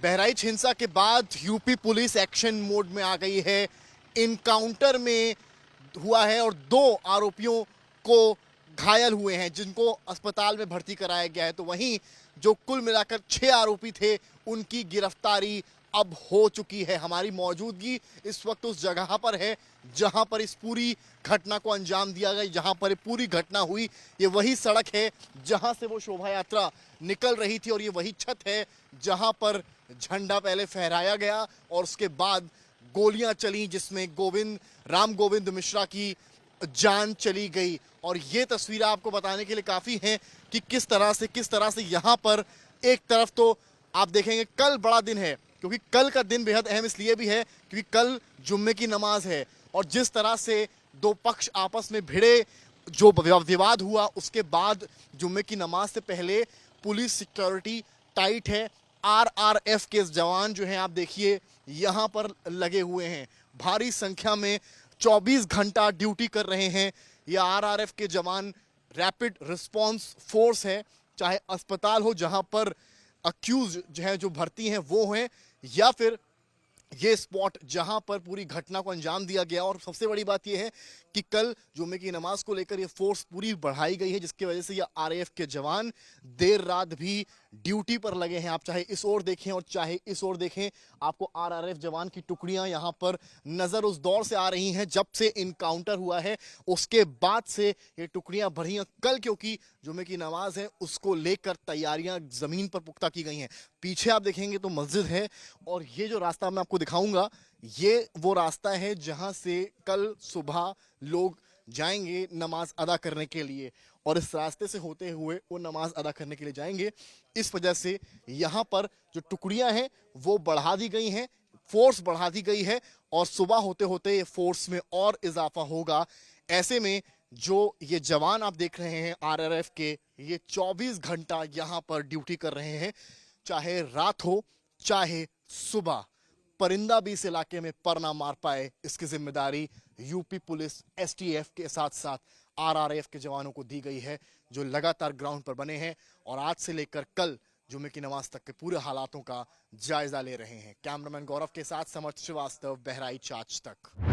बहराइच हिंसा के बाद यूपी पुलिस एक्शन मोड में आ गई है। इनकाउंटर में हुआ है और 2 आरोपियों को घायल हुए हैं जिनको अस्पताल में भर्ती कराया गया है। तो वहीं जो कुल मिलाकर 6 आरोपी थे उनकी गिरफ्तारी अब हो चुकी है। हमारी मौजूदगी इस वक्त उस जगह पर है जहां पर इस पूरी घटना को अंजाम दिया गया, जहां पर पूरी घटना हुई। ये वही सड़क है जहां से वो शोभा यात्रा निकल रही थी और ये वही छत है जहां पर झंडा पहले फहराया गया और उसके बाद गोलियां चली जिसमें राम गोविंद मिश्रा की जान चली गई। और ये तस्वीर आपको बताने के लिए काफी है कि किस तरह से यहाँ पर एक तरफ तो आप देखेंगे कल बड़ा दिन है, क्योंकि कल का दिन बेहद अहम इसलिए भी है क्योंकि कल जुम्मे की नमाज है। और जिस तरह से 2 पक्ष आपस में भिड़े, जो विवाद हुआ, उसके बाद जुम्मे की नमाज से पहले पुलिस सिक्योरिटी टाइट है। आरआरएफ के जवान जो हैं आप देखिए यहाँ पर लगे हुए हैं, भारी संख्या में 24 घंटा ड्यूटी कर रहे हैं। ये आरआरएफ के जवान रैपिड रिस्पांस फोर्स है, चाहे अस्पताल हो जहां पर अक्यूज जो है जो भर्ती हैं वो हैं, या फिर ये स्पॉट जहां पर पूरी घटना को अंजाम दिया गया। और सबसे बड़ी बात यह है कि कल जुम्मे की नमाज को लेकर ये फोर्स पूरी बढ़ाई गई है, जिसकी वजह से ये आरएएफ के जवान देर रात भी ड्यूटी पर लगे हैं। आप चाहे इस ओर देखें और चाहे इस ओर देखें, आपको आरआरएफ जवान की टुकड़ियां यहां पर नजर उस दौर से आ रही हैं जब से इनकाउंटर हुआ है। उसके बाद से ये टुकड़ियां बढ़ी हैं कल, क्योंकि जुम्मे की नमाज है उसको लेकर तैयारियां जमीन पर पुख्ता की गई हैं। पीछे आप देखेंगे तो मस्जिद है और ये जो रास्ता मैं आपको दिखाऊंगा ये वो रास्ता है जहां से कल सुबह लोग जाएंगे नमाज अदा करने के लिए, और इस रास्ते से होते हुए वो नमाज अदा करने के लिए जाएंगे। इस वजह से यहाँ पर जो टुकड़ियां हैं वो बढ़ा दी गई हैं, फोर्स बढ़ा दी गई है और सुबह होते होते ये फोर्स में और इजाफा होगा। ऐसे में जो ये जवान आप देख रहे हैं आरआरएफ के, ये 24 घंटा यहाँ पर ड्यूटी कर रहे हैं, चाहे रात हो चाहे सुबह। परिंदा भी इस इलाके में पर ना मार पाए, इसकी जिम्मेदारी यूपी पुलिस एसटीएफ के साथ साथ आरआरएफ के जवानों को दी गई है, जो लगातार ग्राउंड पर बने हैं और आज से लेकर कल जुम्मे की नमाज तक के पूरे हालातों का जायजा ले रहे हैं। कैमरामैन गौरव के साथ समर्थ श्रीवास्तव, बहराइच आज तक।